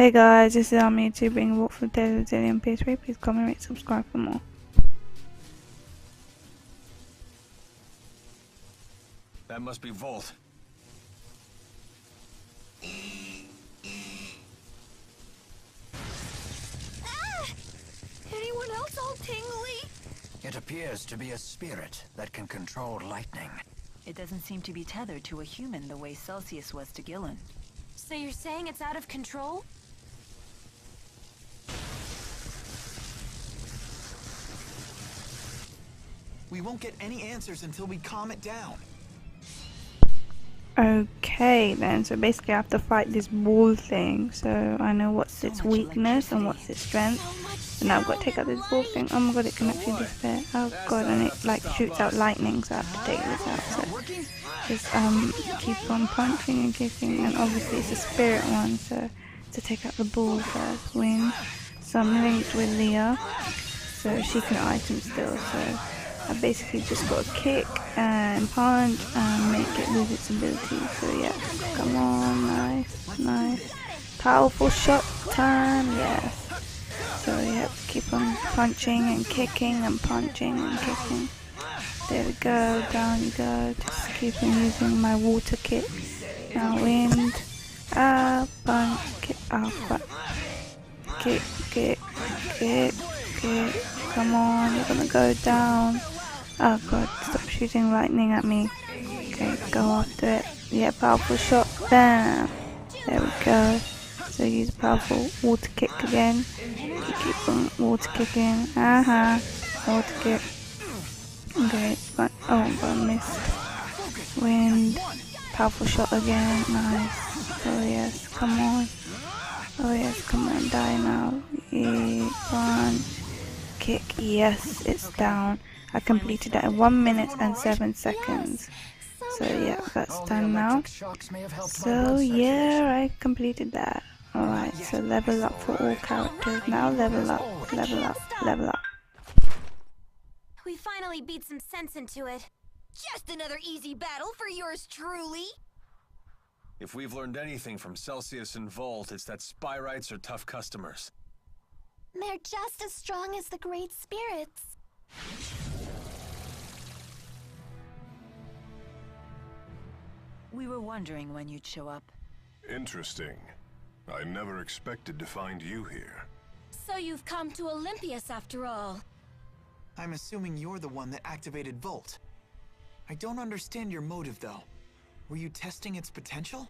Hey guys, this is Army to bring a walk from Tales of Xillia and PS3. Please comment, rate, subscribe for more. That must be Volt. Anyone else all tingly? It appears to be a spirit that can control lightning. It doesn't seem to be tethered to a human the way Celsius was to Gillen. So you're saying it's out of control? We won't get any answers until we calm it down. Okay then, so basically I have to fight this ball thing, so I know what's its weakness and what's its strength. And now I've got to take out this ball thing. Oh my god, it can actually despair. Oh god, and it like shoots out lightning, so I have to take this out. So just keep on punching and kicking, and obviously it's a spirit one, so to take out the ball first. Win. So I'm linked with Leah, so she can item still, so I basically just got to kick and punch and make it lose its ability. So yeah, come on, nice. Powerful shot time, yes. So yeah, keep on punching and kicking and punching and kicking. There we go, down you go. Just keep on using my water kick. Now wind, punch, kick, fuck. Kick. Come on, you're gonna go down. Oh god, stop shooting lightning at me. Okay, go after it. Yeah, powerful shot. Bam! There we go. So use powerful water kick again. Keep on water kicking. Water kick. Okay, but oh god, missed. Wind. Powerful shot again. Nice. Oh yes, come on. Oh yes, come on, die now. Yeah, punch. Kick. Yes, it's down. I completed that in 1 minute and 7 seconds. So yeah, that's done now. So yeah, I completed that. Alright, so level up for all characters. Now level up. We finally beat some sense into it. Just another easy battle for yours truly. If we've learned anything from Celsius and Volt, it's that Spyrites are tough customers. They're just as strong as the great spirits. We were wondering when you'd show up. Interesting. I never expected to find you here. So you've come to Olympias after all. I'm assuming you're the one that activated Volt. I don't understand your motive, though. Were you testing its potential?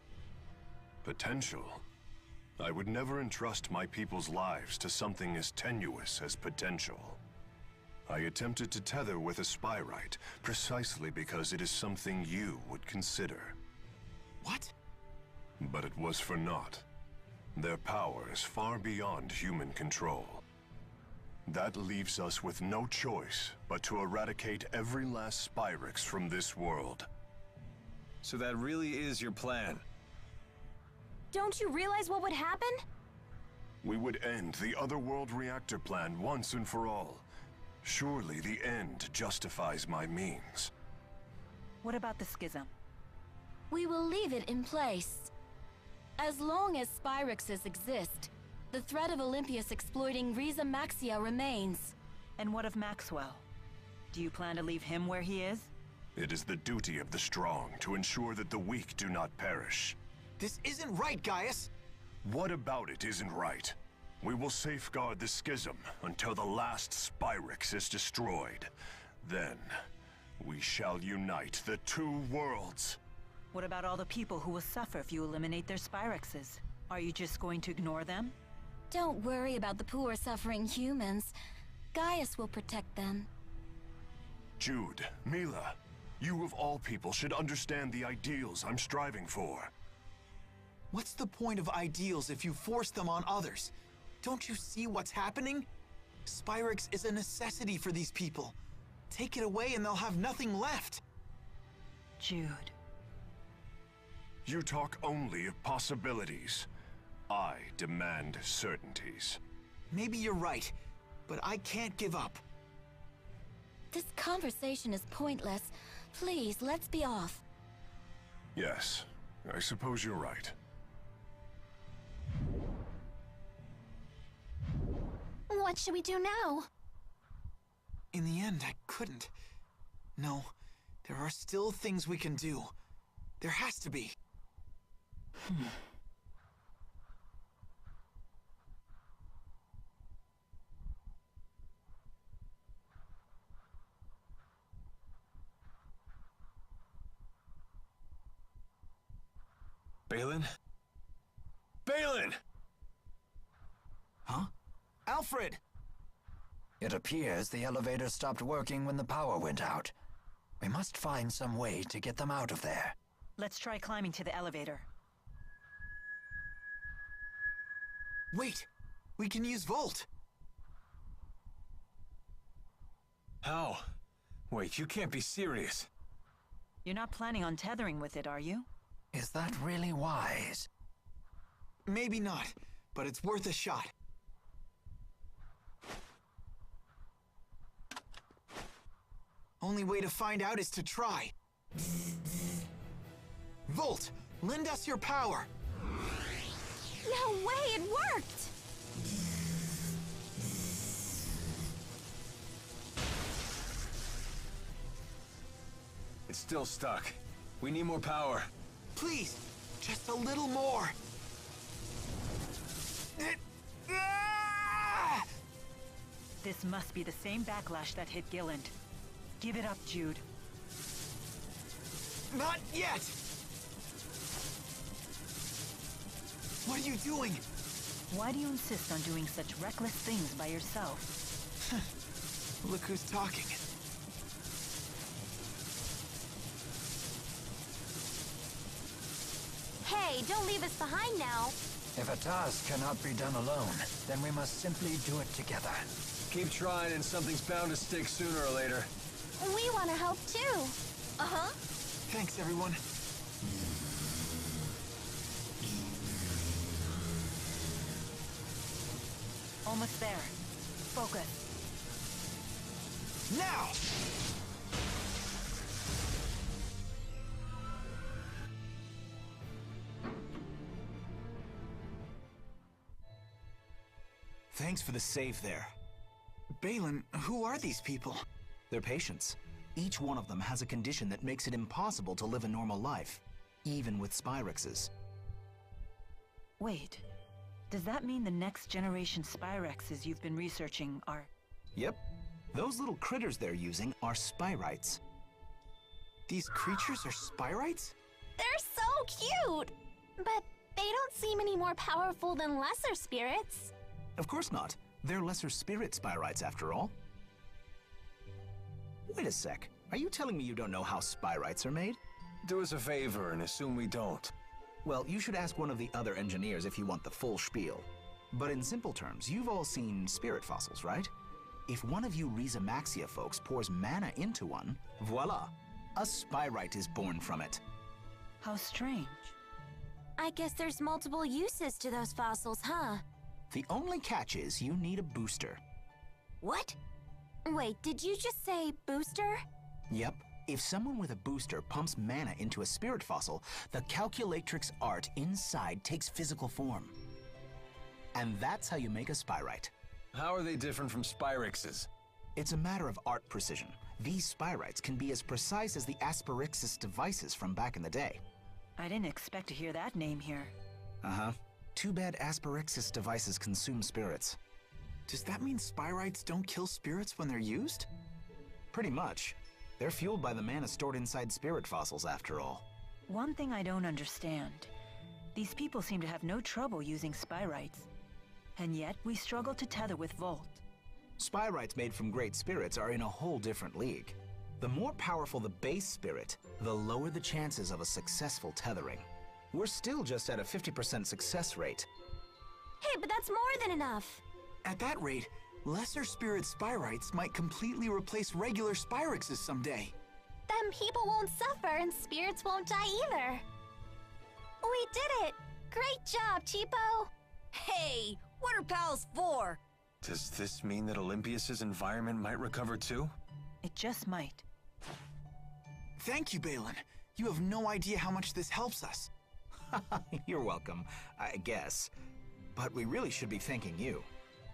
Potential? I would never entrust my people's lives to something as tenuous as potential. I attempted to tether with a Spyrite, precisely because it is something you would consider. What? But it was for naught. Their power is far beyond human control. That leaves us with no choice but to eradicate every last Spyrix from this world. So that really is your plan? Don't you realize what would happen? We would end the Otherworld reactor plan once and for all. Surely the end justifies my means. What about the schism? We will leave it in place. As long as Spyrixes exist, the threat of Olympias exploiting Riza Maxia remains. And what of Maxwell? Do you plan to leave him where he is? It is the duty of the strong to ensure that the weak do not perish. This isn't right, Gaius! What about it isn't right? We will safeguard the schism until the last Spyrix is destroyed. Then, we shall unite the two worlds. What about all the people who will suffer if you eliminate their Spyrixes? Are you just going to ignore them? Don't worry about the poor suffering humans. Gaius will protect them. Jude, Mila, you of all people should understand the ideals I'm striving for. What's the point of ideals if you force them on others? Don't you see what's happening? Spyrix is a necessity for these people. Take it away and they'll have nothing left. Jude. You talk only of possibilities. I demand certainties. Maybe you're right, but I can't give up. This conversation is pointless. Please, let's be off. Yes, I suppose you're right. What should we do now? In the end, I couldn't. No, there are still things we can do. There has to be. Balin? Balin! Huh? Alfred! It appears the elevator stopped working when the power went out. We must find some way to get them out of there. Let's try climbing to the elevator. Wait! We can use Volt! How? Wait, you can't be serious. You're not planning on tethering with it, are you? Is that really wise? Maybe not, but it's worth a shot. Only way to find out is to try. Volt, lend us your power. No way, it worked! It's still stuck. We need more power. Please, just a little more. Ah! This must be the same backlash that hit Gilland. Give it up, Jude. Not yet! What are you doing? Why do you insist on doing such reckless things by yourself? Look who's talking. Hey, don't leave us behind now. If a task cannot be done alone, then we must simply do it together. Keep trying and something's bound to stick sooner or later. We want to help too. Uh-huh. Thanks, everyone. Almost there. Focus. Now! Thanks for the save there. Balin, who are these people? They're patients. Each one of them has a condition that makes it impossible to live a normal life, even with Spyrexes. Wait. Does that mean the next generation Spyrexes you've been researching are... Yep. Those little critters they're using are Spyrites. These creatures are Spyrites? They're so cute! But they don't seem any more powerful than lesser spirits. Of course not. They're lesser spirit Spyrites after all. Wait a sec. Are you telling me you don't know how Spyrites are made? Do us a favor and assume we don't. Well, you should ask one of the other engineers if you want the full spiel. But in simple terms, you've all seen spirit fossils, right? If one of you Rhizamaxia folks pours mana into one, voila! A Spyrite is born from it. How strange. I guess there's multiple uses to those fossils, huh? The only catch is you need a booster. What? Wait, did you just say booster? Yep. If someone with a booster pumps mana into a spirit fossil, the calculatrix art inside takes physical form. And that's how you make a Spyrite. How are they different from Spyrexes? It's a matter of art precision. These Spyrites can be as precise as the Asperixis devices from back in the day. I didn't expect to hear that name here. Uh-huh. Too bad Asperixis devices consume spirits. Does that mean Spyrites don't kill spirits when they're used? Pretty much. They're fueled by the mana stored inside spirit fossils, after all. One thing I don't understand. These people seem to have no trouble using Spyrites. And yet, we struggle to tether with Volt. Spyrites made from great spirits are in a whole different league. The more powerful the base spirit, the lower the chances of a successful tethering. We're still just at a 50% success rate. Hey, but that's more than enough. At that rate, lesser spirit Spyrites might completely replace regular Spyrexes someday. Then people won't suffer and spirits won't die either. We did it! Great job, Cheapo! Hey, what are pals for? Does this mean that Olympias's environment might recover too? It just might. Thank you, Balin. You have no idea how much this helps us. You're welcome, I guess. But we really should be thanking you.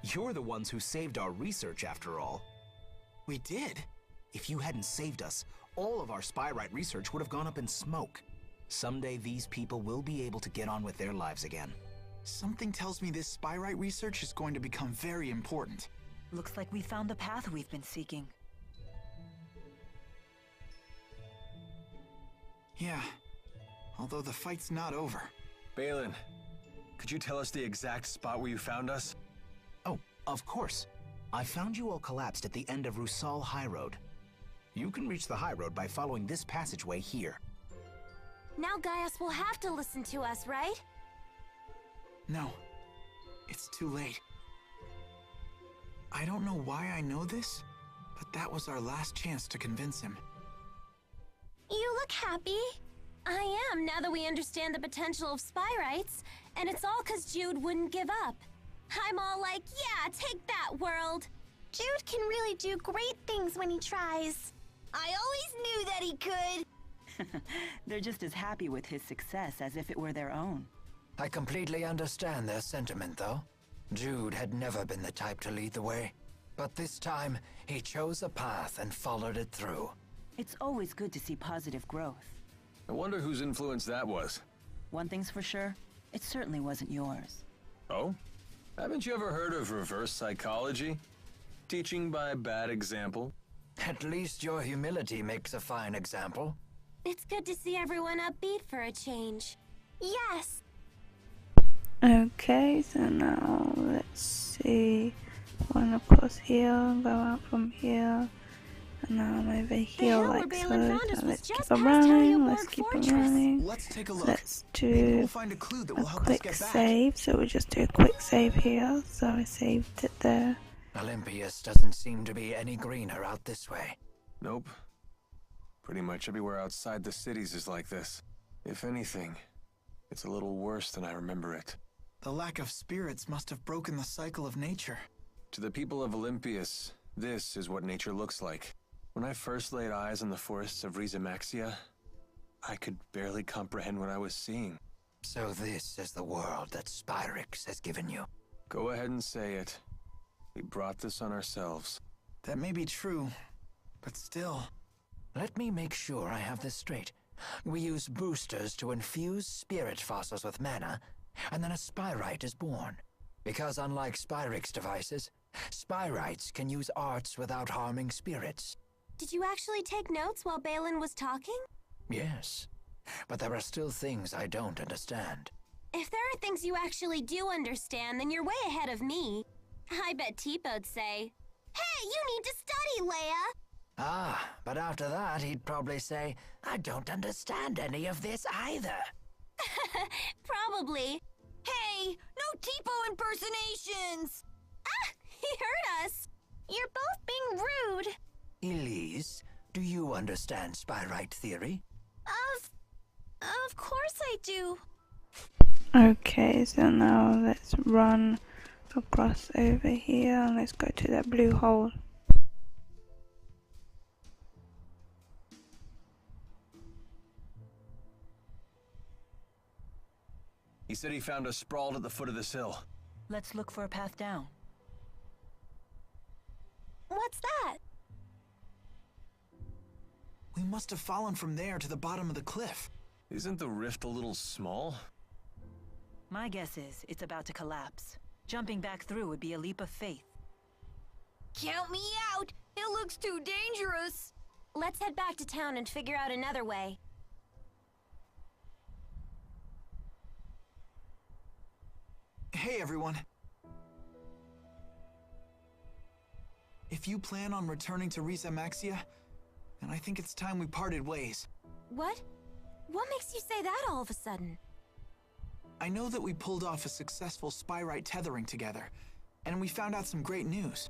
You're the ones who saved our research, after all. We did? If you hadn't saved us, all of our Spyrite research would have gone up in smoke. Someday these people will be able to get on with their lives again. Something tells me this Spyrite research is going to become very important. Looks like we found the path we've been seeking. Yeah, although the fight's not over. Balin, could you tell us the exact spot where you found us? Oh, of course. I found you all collapsed at the end of Rusal High Road. You can reach the High Road by following this passageway here. Now Gaius will have to listen to us, right? No, it's too late. I don't know why I know this, but that was our last chance to convince him. You look happy. I am, now that we understand the potential of Spyrites, and it's all 'cause Jude wouldn't give up. I'm all like, yeah, take that, world. Jude can really do great things when he tries. I always knew that he could! They're just as happy with his success as if it were their own. I completely understand their sentiment, though. Jude had never been the type to lead the way. But this time, he chose a path and followed it through. It's always good to see positive growth. I wonder whose influence that was. One thing's for sure, it certainly wasn't yours. Oh? Haven't you ever heard of reverse psychology? Teaching by bad example? At least your humility makes a fine example. It's good to see everyone upbeat for a change. Yes. Okay, so now let's see. One across here, go out from here. And now I'm over here like so. Let's keep on running, let's keep on running. Let's take a look. Let's Maybe do we'll find a clue that will a help us quick get back. save. So we'll just do a quick save here. So I saved it there. Olympias doesn't seem to be any greener out this way. Nope. Pretty much everywhere outside the cities is like this. If anything, it's a little worse than I remember it. The lack of spirits must have broken the cycle of nature. To the people of Olympias, this is what nature looks like. When I first laid eyes on the forests of Maxia, I could barely comprehend what I was seeing. So this is the world that Spyrix has given you. Go ahead and say it. We brought this on ourselves. That may be true, but still. Let me make sure I have this straight. We use boosters to infuse spirit fossils with mana, and then a Spyrite is born. Because unlike Spyrix devices, Spyrites can use arts without harming spirits. Did you actually take notes while Balin was talking? Yes, but there are still things I don't understand. If there are things you actually do understand, then you're way ahead of me. I bet Teepo'd say, Hey, you need to study, Leia! Ah, but after that he'd probably say, I don't understand any of this either. probably. Hey, no Tipo impersonations! Ah, he heard us! You're both being rude. Elise, do you understand Spyrite theory? Of course I do. Okay, so now let's run across over here and let's go to that blue hole. He said he found us sprawled at the foot of this hill. Let's look for a path down. What's that? We must have fallen from there to the bottom of the cliff. Isn't the rift a little small? My guess is it's about to collapse. Jumping back through would be a leap of faith. Count me out! It looks too dangerous! Let's head back to town and figure out another way. Hey, everyone. If you plan on returning to Maxia, then I think it's time we parted ways. What? What makes you say that all of a sudden? I know that we pulled off a successful Spyrite tethering together, and we found out some great news.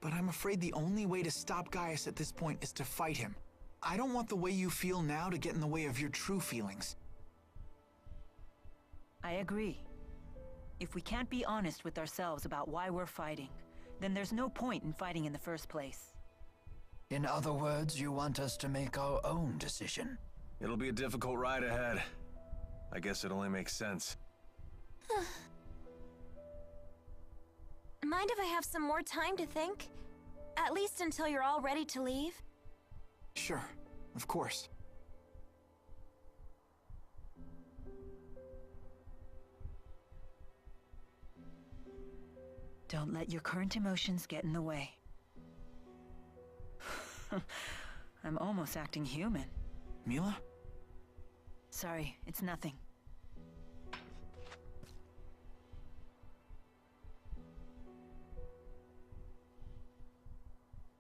But I'm afraid the only way to stop Gaius at this point is to fight him. I don't want the way you feel now to get in the way of your true feelings. I agree. If we can't be honest with ourselves about why we're fighting, then there's no point in fighting in the first place. In other words, you want us to make our own decision. It'll be a difficult ride ahead. I guess it only makes sense. Mind if I have some more time to think? At least until you're all ready to leave? Sure, of course. Don't let your current emotions get in the way. I'm almost acting human. Mila? Sorry, it's nothing.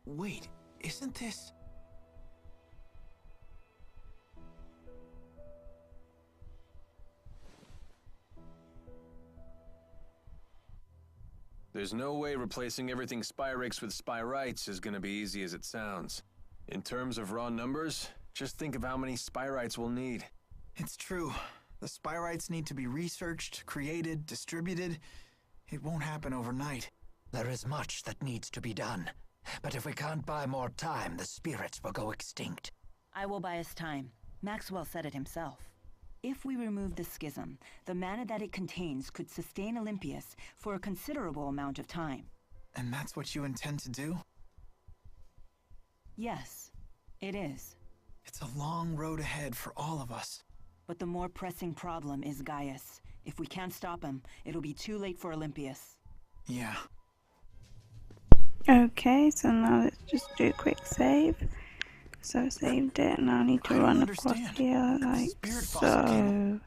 Wait, isn't this... There's no way replacing everything Spyrix with Spyrites is gonna be easy as it sounds. In terms of raw numbers, just think of how many Spyrites we'll need. It's true. The Spyrites need to be researched, created, distributed. It won't happen overnight. There is much that needs to be done. But if we can't buy more time, the spirits will go extinct. I will buy us time. Maxwell said it himself. If we remove the schism, the mana that it contains could sustain Olympius for a considerable amount of time. And that's what you intend to do? Yes, it is. It's a long road ahead for all of us. But the more pressing problem is Gaius. If we can't stop him, it'll be too late for Olympius. Yeah. Okay, so now let's just do a quick save. So I saved it, and I need to run across here like so.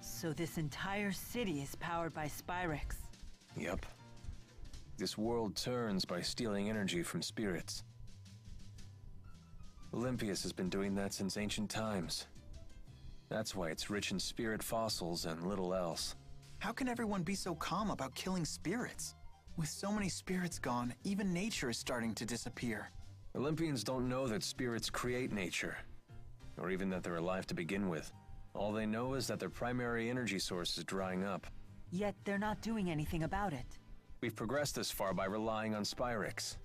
So this entire city is powered by Spyrix. Yep. This world turns by stealing energy from spirits. Olympius has been doing that since ancient times. That's why it's rich in spirit fossils and little else. How can everyone be so calm about killing spirits? With so many spirits gone, even nature is starting to disappear. Olympians don't know that spirits create nature, or even that they're alive to begin with. All they know is that their primary energy source is drying up. Yet they're not doing anything about it. We've progressed this far by relying on Spyrix.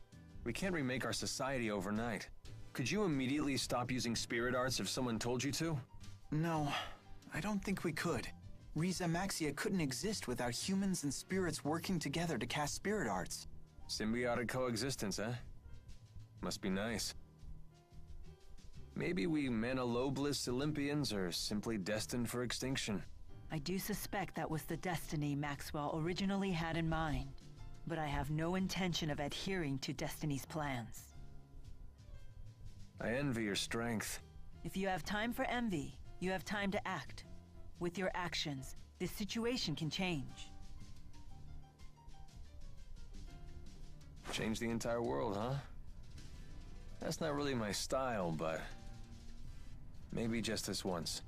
We can't remake our society overnight. Could you immediately stop using spirit arts if someone told you to? No, I don't think we could. Riza Maxia couldn't exist without humans and spirits working together to cast spirit arts. Symbiotic coexistence, huh? Must be nice. Maybe we mana-lobless Olympians are simply destined for extinction. I do suspect that was the destiny Maxwell originally had in mind. But I have no intention of adhering to Destiny's plans. I envy your strength. If you have time for envy, you have time to act. With your actions, this situation can change. Change the entire world, huh? That's not really my style, but maybe just this once.